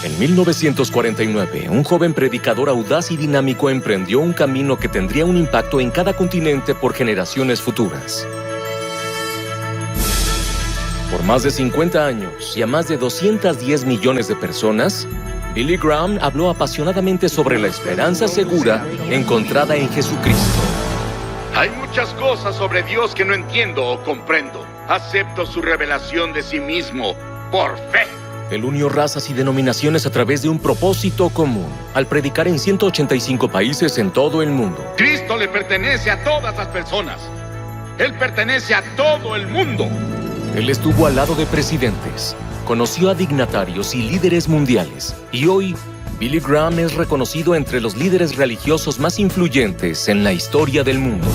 En 1949, un joven predicador audaz y dinámico emprendió un camino que tendría un impacto en cada continente por generaciones futuras. Por más de 50 años y a más de 210 millones de personas, Billy Graham habló apasionadamente sobre la esperanza segura encontrada en Jesucristo. Hay muchas cosas sobre Dios que no entiendo o comprendo. Acepto su revelación de sí mismo por fe. Él unió razas y denominaciones a través de un propósito común, al predicar en 185 países en todo el mundo. Cristo le pertenece a todas las personas. Él pertenece a todo el mundo. Él estuvo al lado de presidentes, conoció a dignatarios y líderes mundiales, y hoy, Billy Graham es reconocido entre los líderes religiosos más influyentes en la historia del mundo.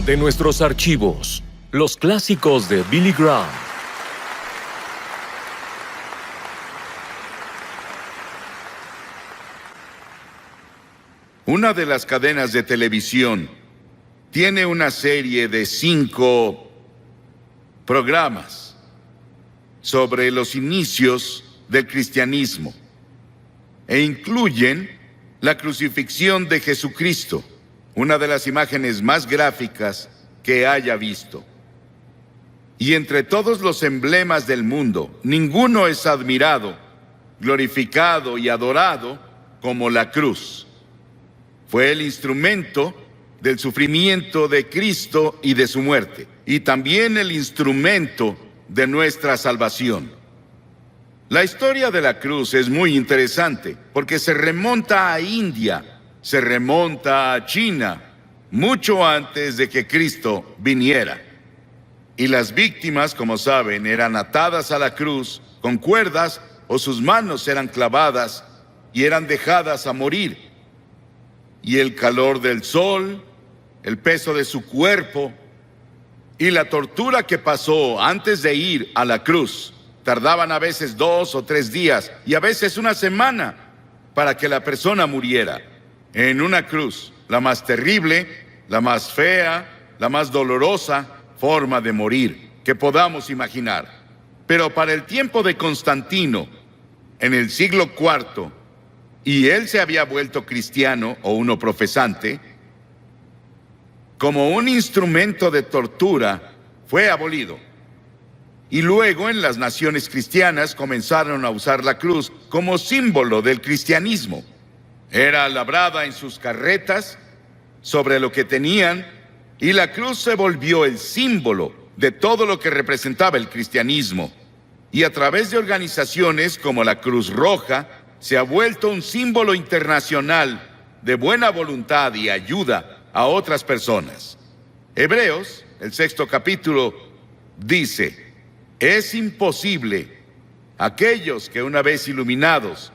De nuestros archivos, los clásicos de Billy Graham. Una de las cadenas de televisión tiene una serie de 5 programas sobre los inicios del cristianismo e incluyen la crucifixión de Jesucristo, una de las imágenes más gráficas que haya visto. Y entre todos los emblemas del mundo, ninguno es admirado, glorificado y adorado como la cruz. Fue el instrumento del sufrimiento de Cristo y de su muerte, y también el instrumento de nuestra salvación. La historia de la cruz es muy interesante, porque se remonta a India, se remonta a China, mucho antes de que Cristo viniera. Y las víctimas, como saben, eran atadas a la cruz con cuerdas o sus manos eran clavadas y eran dejadas a morir. Y el calor del sol, el peso de su cuerpo y la tortura que pasó antes de ir a la cruz, tardaban a veces 2 o 3 días y a veces una semana para que la persona muriera. En una cruz, la más terrible, la más fea, la más dolorosa forma de morir que podamos imaginar. Pero para el tiempo de Constantino, en el siglo IV, y él se había vuelto cristiano o uno profesante, como un instrumento de tortura, fue abolido. Y luego en las naciones cristianas comenzaron a usar la cruz como símbolo del cristianismo. Era labrada en sus carretas sobre lo que tenían, y la cruz se volvió el símbolo de todo lo que representaba el cristianismo. Y a través de organizaciones como la Cruz Roja, se ha vuelto un símbolo internacional de buena voluntad y ayuda a otras personas. Hebreos, el 6º capítulo, dice: es imposible aquellos que una vez iluminados,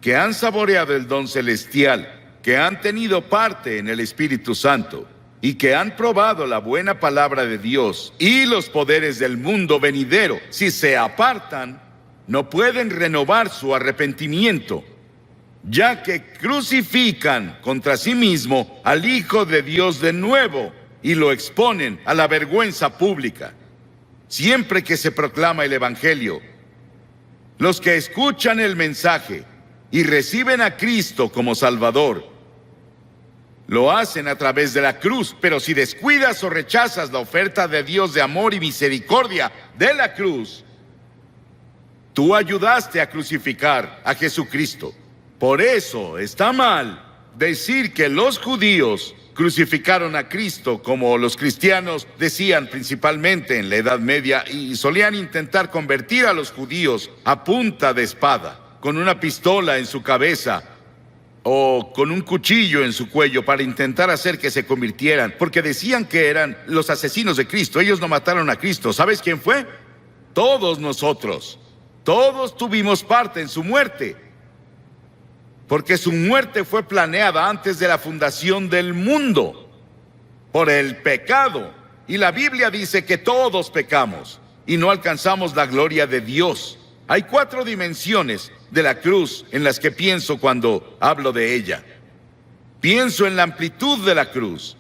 que han saboreado el don celestial, que han tenido parte en el Espíritu Santo y que han probado la buena palabra de Dios y los poderes del mundo venidero, si se apartan, no pueden renovar su arrepentimiento, ya que crucifican contra sí mismo al Hijo de Dios de nuevo y lo exponen a la vergüenza pública. Siempre que se proclama el Evangelio, los que escuchan el mensaje y reciben a Cristo como Salvador, lo hacen a través de la cruz. Pero si descuidas o rechazas la oferta de Dios de amor y misericordia de la cruz, tú ayudaste a crucificar a Jesucristo. Por eso está mal decir que los judíos crucificaron a Cristo, como los cristianos decían principalmente en la Edad Media, y solían intentar convertir a los judíos a punta de espada, con una pistola en su cabeza o con un cuchillo en su cuello para intentar hacer que se convirtieran, porque decían que eran los asesinos de Cristo. Ellos no mataron a Cristo. ¿Sabes quién fue? Todos nosotros. Todos tuvimos parte en su muerte, porque su muerte fue planeada antes de la fundación del mundo por el pecado. Y la Biblia dice que todos pecamos y no alcanzamos la gloria de Dios. Hay 4 dimensiones de la cruz en las que pienso cuando hablo de ella. Pienso en la amplitud de la cruz.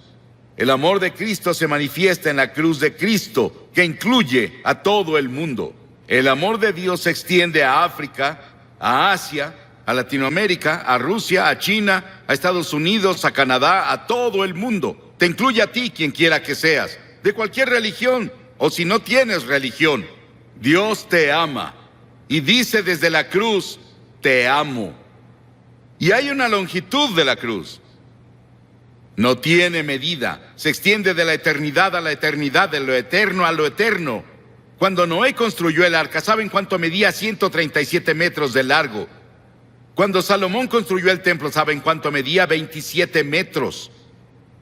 El amor de Cristo se manifiesta en la cruz de Cristo, que incluye a todo el mundo. El amor de Dios se extiende a África, a Asia, a Latinoamérica, a Rusia, a China, a Estados Unidos, a Canadá, a todo el mundo. Te incluye a ti, quien quiera que seas, de cualquier religión, o si no tienes religión. Dios te ama y dice desde la cruz, te amo. Y hay una longitud de la cruz. No tiene medida, se extiende de la eternidad a la eternidad, de lo eterno a lo eterno. Cuando Noé construyó el arca, ¿saben cuánto medía? 137 metros de largo. Cuando Salomón construyó el templo, ¿saben cuánto medía? 27 metros.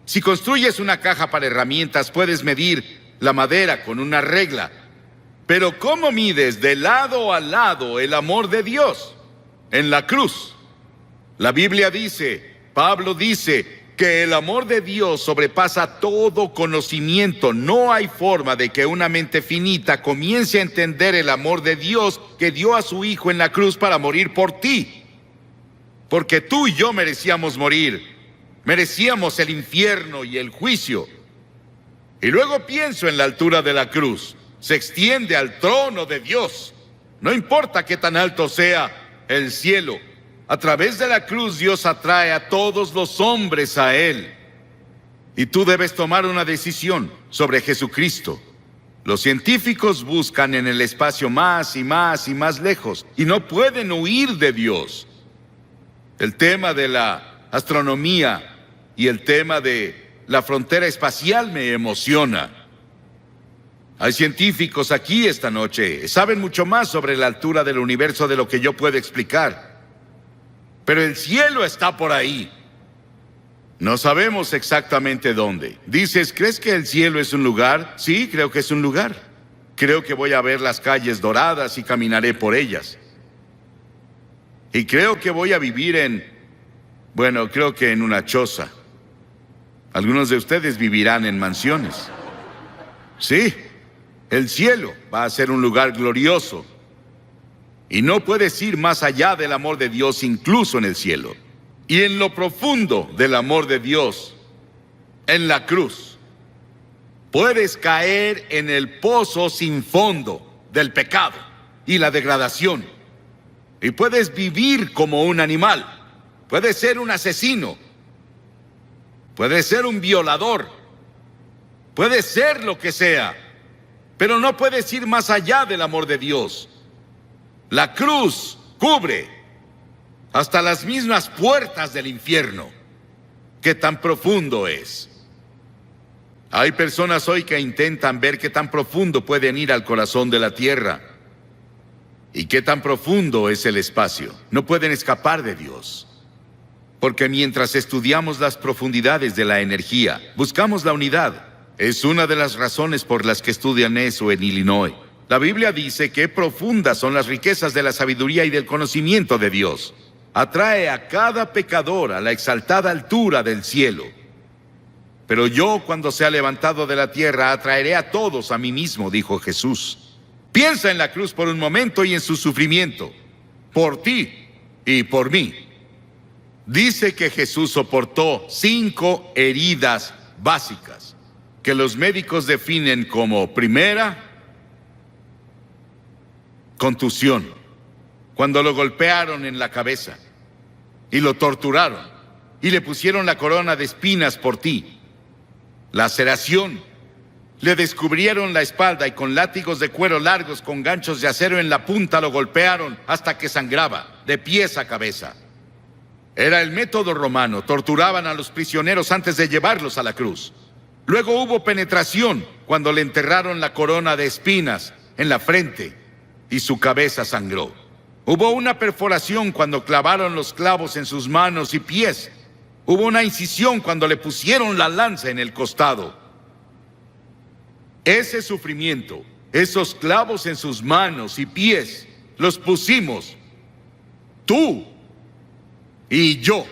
Si construyes una caja para herramientas, puedes medir la madera con una regla. Pero ¿cómo mides de lado a lado el amor de Dios? En la cruz. La Biblia dice, Pablo dice, que el amor de Dios sobrepasa todo conocimiento. No hay forma de que una mente finita comience a entender el amor de Dios que dio a su Hijo en la cruz para morir por ti. Porque tú y yo merecíamos morir. Merecíamos el infierno y el juicio. Y luego pienso en la altura de la cruz. Se extiende al trono de Dios. No importa qué tan alto sea el cielo. A través de la cruz Dios atrae a todos los hombres a Él. Y tú debes tomar una decisión sobre Jesucristo. Los científicos buscan en el espacio más y más y más lejos y no pueden huir de Dios. El tema de la astronomía y el tema de la frontera espacial me emociona. Hay científicos aquí esta noche, saben mucho más sobre la altura del universo de lo que yo puedo explicar. Pero el cielo está por ahí. No sabemos exactamente dónde. Dices, ¿crees que el cielo es un lugar? Sí, creo que es un lugar. Creo que voy a ver las calles doradas y caminaré por ellas. Y creo que voy a vivir creo que en una choza. Algunos de ustedes vivirán en mansiones. Sí, el cielo va a ser un lugar glorioso. Y no puedes ir más allá del amor de Dios, incluso en el cielo. Y en lo profundo del amor de Dios, en la cruz, puedes caer en el pozo sin fondo del pecado y la degradación. Y puedes vivir como un animal. Puedes ser un asesino. Puedes ser un violador. Puedes ser lo que sea. Pero no puedes ir más allá del amor de Dios. La cruz cubre hasta las mismas puertas del infierno. ¿Qué tan profundo es? Hay personas hoy que intentan ver qué tan profundo pueden ir al corazón de la tierra. ¿Y qué tan profundo es el espacio? No pueden escapar de Dios. Porque mientras estudiamos las profundidades de la energía, buscamos la unidad. Es una de las razones por las que estudian eso en Illinois. La Biblia dice que profundas son las riquezas de la sabiduría y del conocimiento de Dios. Atrae a cada pecador a la exaltada altura del cielo. Pero yo, cuando sea levantado de la tierra, atraeré a todos a mí mismo, dijo Jesús. Piensa en la cruz por un momento y en su sufrimiento, por ti y por mí. Dice que Jesús soportó 5 heridas básicas, que los médicos definen como primera, contusión, cuando lo golpearon en la cabeza y lo torturaron y le pusieron la corona de espinas por ti. Laceración, le descubrieron la espalda y con látigos de cuero largos con ganchos de acero en la punta lo golpearon hasta que sangraba, de pies a cabeza. Era el método romano, torturaban a los prisioneros antes de llevarlos a la cruz. Luego hubo penetración cuando le enterraron la corona de espinas en la frente y su cabeza sangró. Hubo una perforación cuando clavaron los clavos en sus manos y pies. Hubo una incisión cuando le pusieron la lanza en el costado. Ese sufrimiento, esos clavos en sus manos y pies, los pusimos tú y yo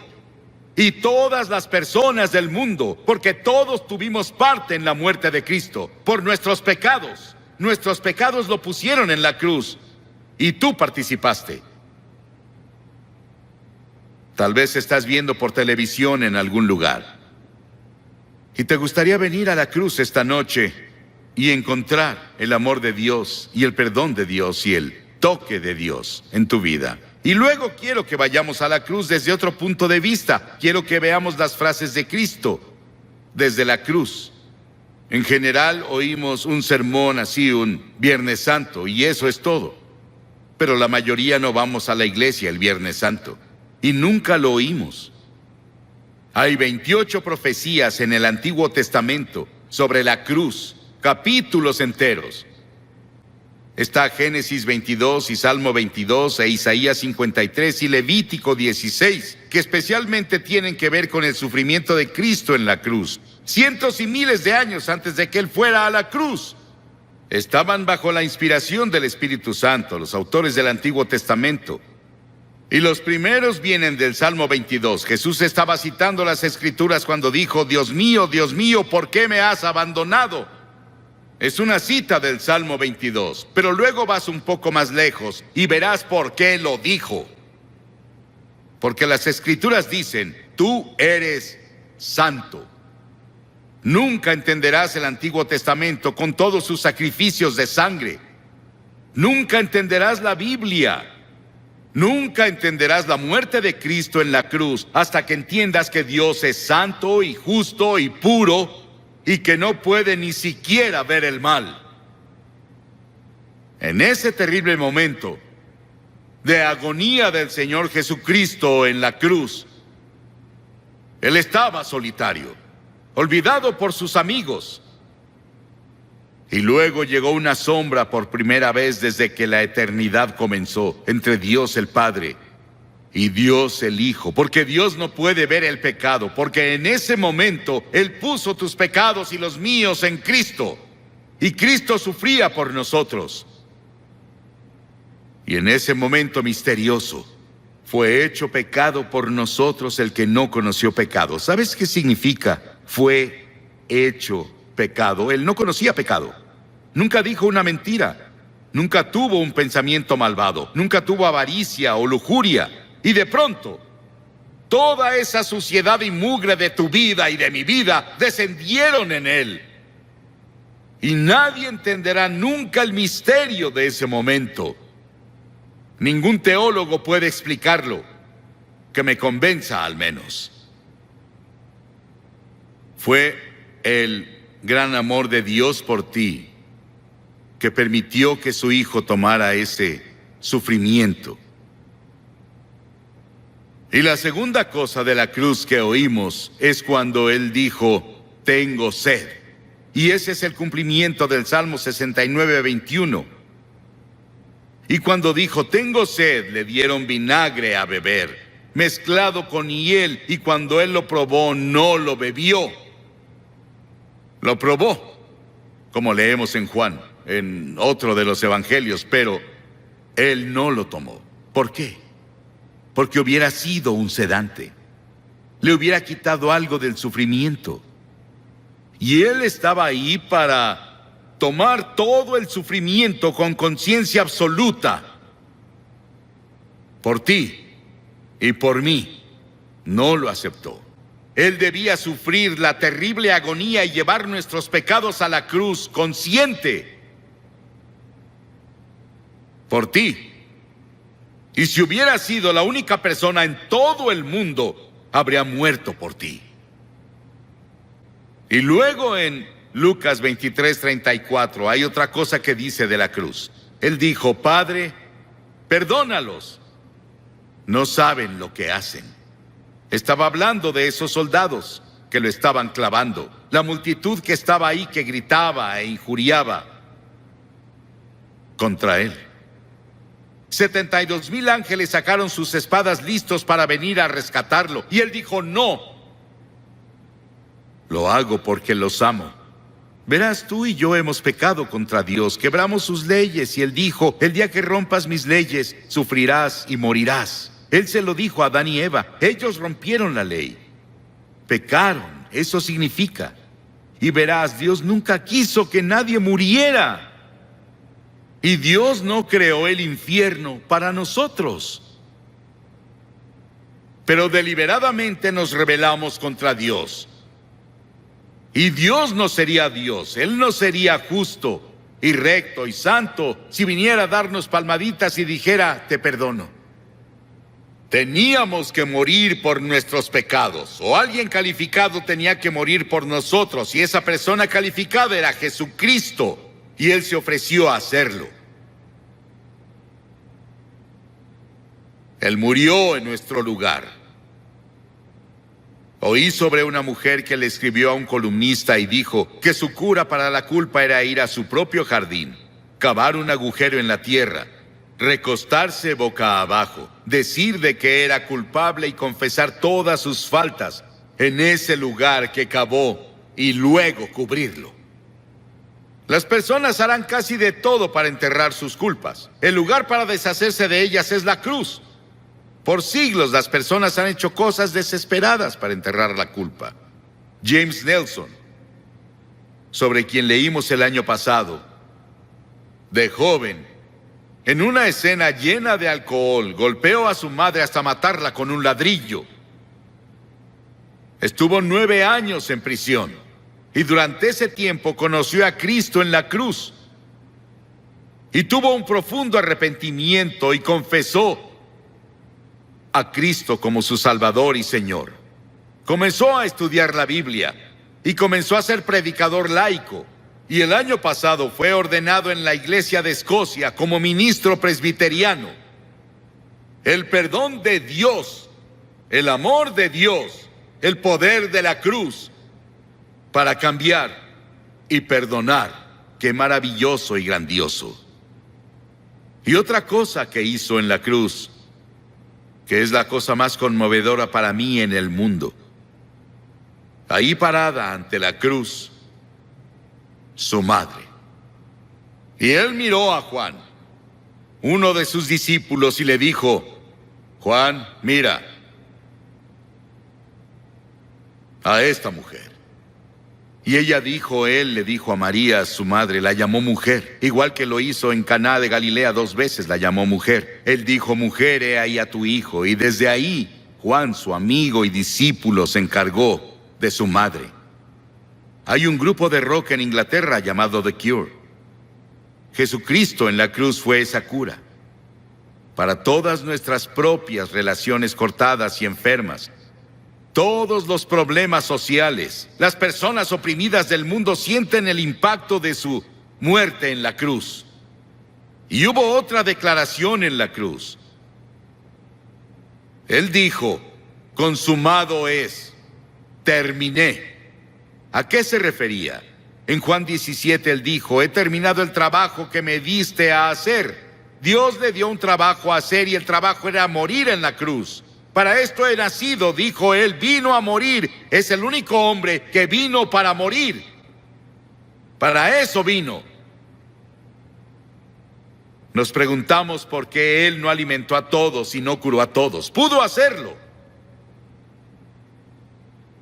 y todas las personas del mundo, porque todos tuvimos parte en la muerte de Cristo por nuestros pecados. Nuestros pecados lo pusieron en la cruz y tú participaste. Tal vez estás viendo por televisión en algún lugar y te gustaría venir a la cruz esta noche y encontrar el amor de Dios y el perdón de Dios y el toque de Dios en tu vida. Y luego quiero que vayamos a la cruz desde otro punto de vista. Quiero que veamos las frases de Cristo desde la cruz. En general oímos un sermón así un Viernes Santo y eso es todo. Pero la mayoría no vamos a la iglesia el Viernes Santo y nunca lo oímos. Hay 28 profecías en el Antiguo Testamento sobre la cruz, capítulos enteros. Está Génesis 22 y Salmo 22 e Isaías 53 y Levítico 16, que especialmente tienen que ver con el sufrimiento de Cristo en la cruz. Cientos y miles de años antes de que Él fuera a la cruz. Estaban bajo la inspiración del Espíritu Santo, los autores del Antiguo Testamento. Y los primeros vienen del Salmo 22. Jesús estaba citando las Escrituras cuando dijo, Dios mío, ¿por qué me has abandonado? Es una cita del Salmo 22, pero luego vas un poco más lejos y verás por qué lo dijo. Porque las Escrituras dicen, tú eres santo. Nunca entenderás el Antiguo Testamento con todos sus sacrificios de sangre. Nunca entenderás la Biblia. Nunca entenderás la muerte de Cristo en la cruz hasta que entiendas que Dios es santo y justo y puro y que no puede ni siquiera ver el mal. En ese terrible momento de agonía del Señor Jesucristo en la cruz, Él estaba solitario, olvidado por sus amigos. Y luego llegó una sombra por primera vez desde que la eternidad comenzó entre Dios el Padre y Dios el Hijo, porque Dios no puede ver el pecado, porque en ese momento Él puso tus pecados y los míos en Cristo, y Cristo sufría por nosotros. Y en ese momento misterioso fue hecho pecado por nosotros el que no conoció pecado. ¿Sabes qué significa? Fue hecho pecado. Él no conocía pecado. Nunca dijo una mentira. Nunca tuvo un pensamiento malvado. Nunca tuvo avaricia o lujuria. Y de pronto, toda esa suciedad y mugre de tu vida y de mi vida descendieron en Él. Y nadie entenderá nunca el misterio de ese momento. Ningún teólogo puede explicarlo, que me convenza al menos. Fue el gran amor de Dios por ti que permitió que su Hijo tomara ese sufrimiento. Y la segunda cosa de la cruz que oímos es cuando Él dijo, tengo sed. Y ese es el cumplimiento del Salmo 69, 21. Y cuando dijo, tengo sed, le dieron vinagre a beber, mezclado con hiel, y cuando Él lo probó, no lo bebió. Lo probó, como leemos en Juan, en otro de los evangelios, pero Él no lo tomó. ¿Por qué? Porque hubiera sido un sedante. Le hubiera quitado algo del sufrimiento. Y Él estaba ahí para tomar todo el sufrimiento con conciencia absoluta. Por ti y por mí. No lo aceptó. Él debía sufrir la terrible agonía y llevar nuestros pecados a la cruz consciente. Por ti. Y si hubiera sido la única persona en todo el mundo, habría muerto por ti. Y luego en Lucas 23:34 hay otra cosa que dice de la cruz. Él dijo, Padre, perdónalos. No saben lo que hacen. Estaba hablando de esos soldados que lo estaban clavando. La multitud que estaba ahí que gritaba e injuriaba contra Él. 72,000 ángeles sacaron sus espadas listos para venir a rescatarlo. Y Él dijo, no. Lo hago porque los amo. Verás, tú y yo hemos pecado contra Dios, quebramos sus leyes. Y Él dijo, el día que rompas mis leyes, sufrirás y morirás. Él se lo dijo a Adán y Eva. Ellos rompieron la ley. Pecaron, eso significa. Y verás, Dios nunca quiso que nadie muriera. Y Dios no creó el infierno para nosotros. Pero deliberadamente nos rebelamos contra Dios. Y Dios no sería Dios, Él no sería justo y recto y santo si viniera a darnos palmaditas y dijera, te perdono. Teníamos que morir por nuestros pecados, o alguien calificado tenía que morir por nosotros, y esa persona calificada era Jesucristo, y Él se ofreció a hacerlo. Él murió en nuestro lugar. Oí sobre una mujer que le escribió a un columnista y dijo que su cura para la culpa era ir a su propio jardín, cavar un agujero en la tierra, recostarse boca abajo, decir de que era culpable y confesar todas sus faltas en ese lugar que cavó y luego cubrirlo. Las personas harán casi de todo para enterrar sus culpas. El lugar para deshacerse de ellas es la cruz. Por siglos las personas han hecho cosas desesperadas para enterrar la culpa. James Nelson, sobre quien leímos el año pasado, de joven, en una escena llena de alcohol, golpeó a su madre hasta matarla con un ladrillo. Estuvo 9 años en prisión y durante ese tiempo conoció a Cristo en la cruz y tuvo un profundo arrepentimiento y confesó a Cristo como su Salvador y Señor. Comenzó a estudiar la Biblia y comenzó a ser predicador laico. Y el año pasado fue ordenado en la Iglesia de Escocia como ministro presbiteriano. El perdón de Dios, el amor de Dios, el poder de la cruz para cambiar y perdonar. Qué maravilloso y grandioso. Y otra cosa que hizo en la cruz, que es la cosa más conmovedora para mí en el mundo. Ahí parada ante la cruz, su madre. Y él miró a Juan, uno de sus discípulos, y le dijo, Juan, mira a esta mujer. Y ella dijo, él le dijo a María, su madre, la llamó mujer, igual que lo hizo en Caná de Galilea 2 veces, la llamó mujer. Él dijo, mujer, he ahí a tu hijo. Y desde ahí, Juan, su amigo y discípulo, se encargó de su madre. Hay un grupo de rock en Inglaterra llamado The Cure. Jesucristo en la cruz fue esa cura para todas nuestras propias relaciones cortadas y enfermas. Todos los problemas sociales, las personas oprimidas del mundo sienten el impacto de su muerte en la cruz. Y hubo otra declaración en la cruz. Él dijo, consumado es, terminé. ¿A qué se refería? En Juan 17 él dijo, he terminado el trabajo que me diste a hacer. Dios le dio un trabajo a hacer y el trabajo era morir en la cruz. Para esto he nacido, dijo él, vino a morir. Es el único hombre que vino para morir. Para eso vino. Nos preguntamos por qué él no alimentó a todos y no curó a todos. Pudo hacerlo.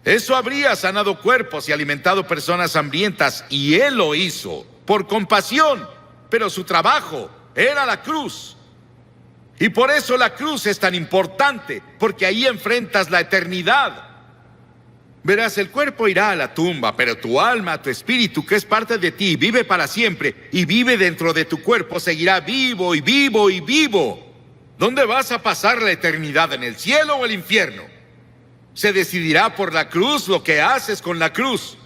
Eso habría sanado cuerpos y alimentado personas hambrientas, y él lo hizo por compasión, pero su trabajo era la cruz. Y por eso la cruz es tan importante, porque ahí enfrentas la eternidad. Verás, el cuerpo irá a la tumba, pero tu alma, tu espíritu, que es parte de ti, vive para siempre y vive dentro de tu cuerpo, seguirá vivo y vivo y vivo. ¿Dónde vas a pasar la eternidad? ¿En el cielo o el infierno? Se decidirá por la cruz lo que haces con la cruz.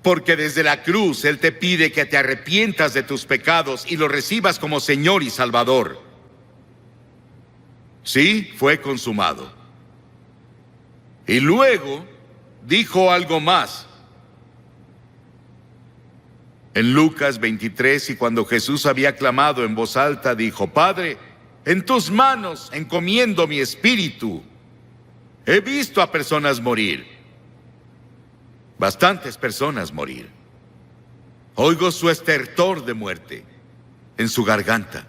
Porque desde la cruz Él te pide que te arrepientas de tus pecados y lo recibas como Señor y Salvador. Sí, fue consumado. Y luego dijo algo más. En Lucas 23, y cuando Jesús había clamado en voz alta, dijo, Padre, en tus manos encomiendo mi espíritu. He visto a personas morir, bastantes personas morir. Oigo su estertor de muerte en su garganta,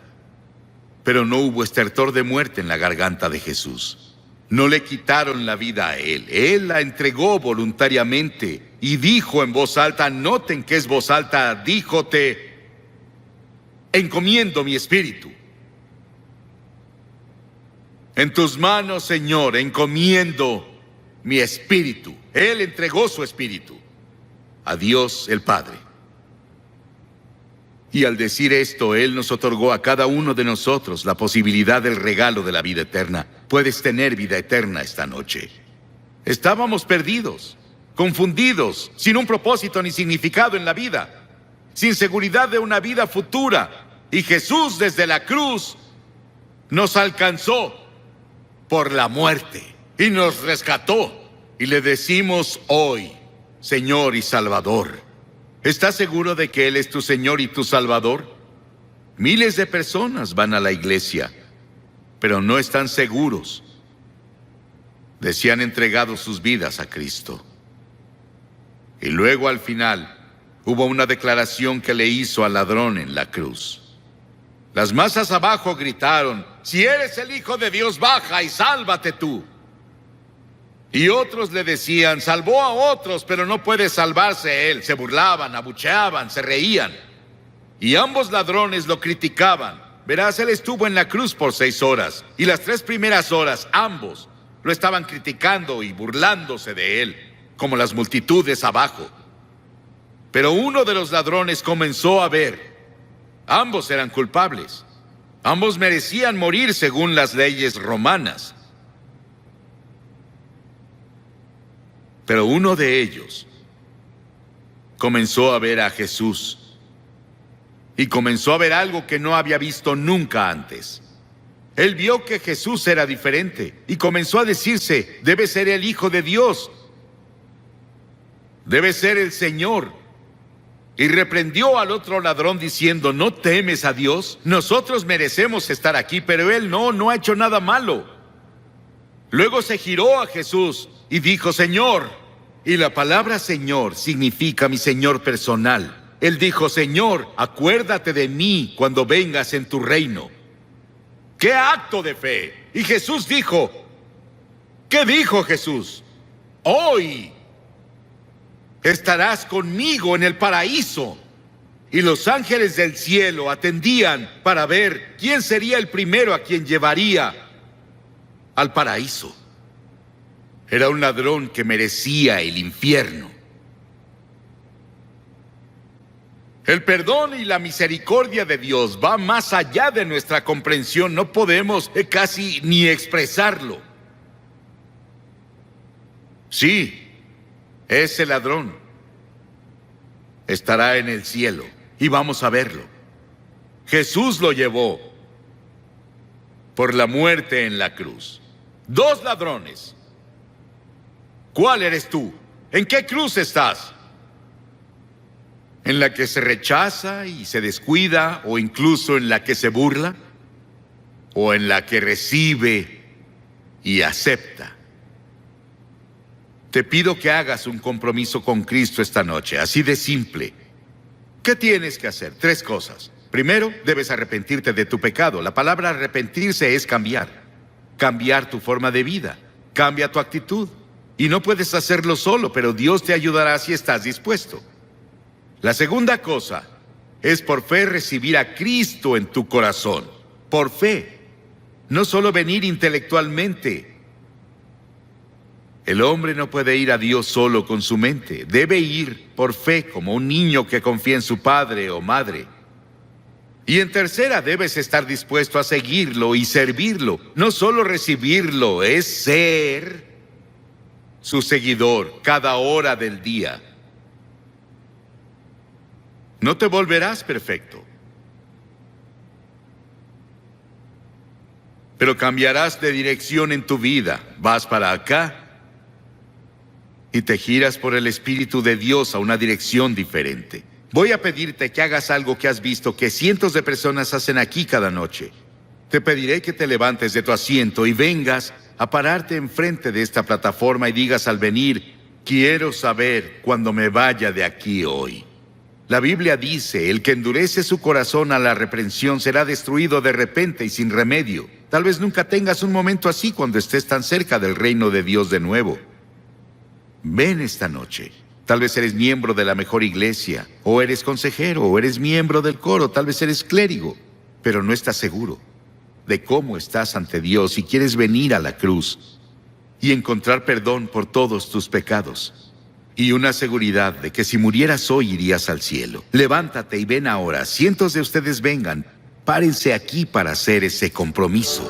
pero no hubo estertor de muerte en la garganta de Jesús. No le quitaron la vida a él la entregó voluntariamente y dijo en voz alta, noten que es voz alta, dijo, te encomiendo mi espíritu. En tus manos, Señor, encomiendo mi espíritu. Él entregó su espíritu. a Dios el Padre. Y al decir esto, Él nos otorgó a cada uno de nosotros la posibilidad del regalo de la vida eterna. Puedes tener vida eterna esta noche. Estábamos perdidos, confundidos, sin un propósito ni significado en la vida, sin seguridad de una vida futura. Y Jesús desde la cruz nos alcanzó por la muerte y nos rescató. Y le decimos hoy, Señor y Salvador. ¿Estás seguro de que Él es tu Señor y tu Salvador? Miles de personas van a la iglesia, pero no están seguros de si han entregado sus vidas a Cristo. Y luego al final hubo una declaración que le hizo al ladrón en la cruz. Las masas abajo gritaron: si eres el Hijo de Dios, baja y sálvate tú. Y otros le decían: salvó a otros, pero no puede salvarse él. Se burlaban, abucheaban, se reían. Y ambos ladrones lo criticaban. Verás, él estuvo en la cruz por 6 horas. Y las 3 primeras horas, ambos lo estaban criticando y burlándose de él, como las multitudes abajo. Pero uno de los ladrones comenzó a ver. Ambos eran culpables. Ambos merecían morir según las leyes romanas. Pero uno de ellos comenzó a ver a Jesús y comenzó a ver algo que no había visto nunca antes. Él vio que Jesús era diferente y comenzó a decirse: debe ser el Hijo de Dios, debe ser el Señor. Y reprendió al otro ladrón diciendo: ¿no temes a Dios? Nosotros merecemos estar aquí, pero él no ha hecho nada malo. Luego se giró a Jesús y dijo: Señor. Y la palabra Señor significa mi Señor personal. Él dijo: Señor, acuérdate de mí cuando vengas en tu reino. ¡Qué acto de fe! Y Jesús dijo, ¿qué dijo Jesús? Hoy estarás conmigo en el paraíso. Y los ángeles del cielo atendían para ver quién sería el primero a quien llevaría al paraíso. Era un ladrón que merecía el infierno. El perdón y la misericordia de Dios va más allá de nuestra comprensión. No podemos casi ni expresarlo. Sí, ese ladrón estará en el cielo y vamos a verlo. Jesús lo llevó por la muerte en la cruz. 2 ladrones. ¿Cuál eres tú? ¿En qué cruz estás? ¿En la que se rechaza y se descuida, o incluso en la que se burla? ¿O en la que recibe y acepta? Te pido que hagas un compromiso con Cristo esta noche, así de simple. ¿Qué tienes que hacer? 3 cosas. Primero, debes arrepentirte de tu pecado. La palabra arrepentirse es cambiar. Cambiar tu forma de vida. Cambia tu actitud. Y no puedes hacerlo solo, pero Dios te ayudará si estás dispuesto. La segunda cosa es por fe recibir a Cristo en tu corazón. Por fe. No solo venir intelectualmente. El hombre no puede ir a Dios solo con su mente. Debe ir por fe, como un niño que confía en su padre o madre. Y en tercera, debes estar dispuesto a seguirlo y servirlo. No solo recibirlo, es ser su seguidor cada hora del día. No te volverás perfecto, pero cambiarás de dirección en tu vida. Vas para acá y te giras por el Espíritu de Dios a una dirección diferente. Voy a pedirte que hagas algo que has visto que cientos de personas hacen aquí cada noche. Te pediré que te levantes de tu asiento y vengas a pararte enfrente de esta plataforma y digas al venir: quiero saber cuando me vaya de aquí hoy. La Biblia dice: el que endurece su corazón a la reprensión será destruido de repente y sin remedio. Tal vez nunca tengas un momento así cuando estés tan cerca del reino de Dios de nuevo. Ven esta noche. Tal vez eres miembro de la mejor iglesia, o eres consejero, o eres miembro del coro, tal vez eres clérigo, pero no estás seguro de cómo estás ante Dios y quieres venir a la cruz y encontrar perdón por todos tus pecados. Y una seguridad de que si murieras hoy irías al cielo. Levántate y ven ahora. Cientos de ustedes vengan. Párense aquí para hacer ese compromiso.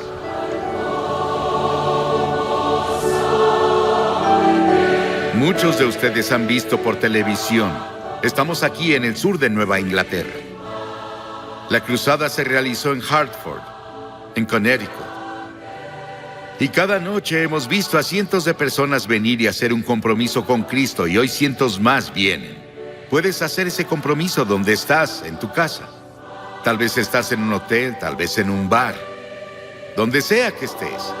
Muchos de ustedes han visto por televisión. Estamos aquí en el sur de Nueva Inglaterra. La cruzada se realizó en Hartford, en Connecticut. Y cada noche hemos visto a cientos de personas venir y hacer un compromiso con Cristo, y hoy cientos más vienen. Puedes hacer ese compromiso donde estás, en tu casa. Tal vez estás en un hotel, tal vez en un bar. Donde sea que estés.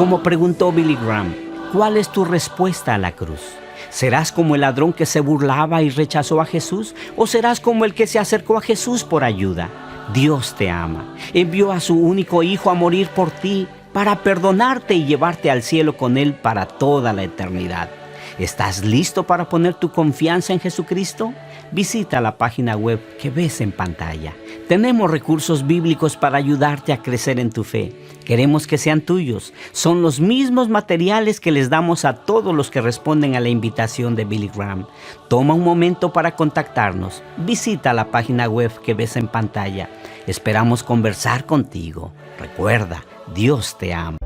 Como preguntó Billy Graham, ¿cuál es tu respuesta a la cruz? ¿Serás como el ladrón que se burlaba y rechazó a Jesús? ¿O serás como el que se acercó a Jesús por ayuda? Dios te ama. Envió a su único Hijo a morir por ti, para perdonarte y llevarte al cielo con Él para toda la eternidad. ¿Estás listo para poner tu confianza en Jesucristo? Visita la página web que ves en pantalla. Tenemos recursos bíblicos para ayudarte a crecer en tu fe. Queremos que sean tuyos. Son los mismos materiales que les damos a todos los que responden a la invitación de Billy Graham. Toma un momento para contactarnos. Visita la página web que ves en pantalla. Esperamos conversar contigo. Recuerda, Dios te ama.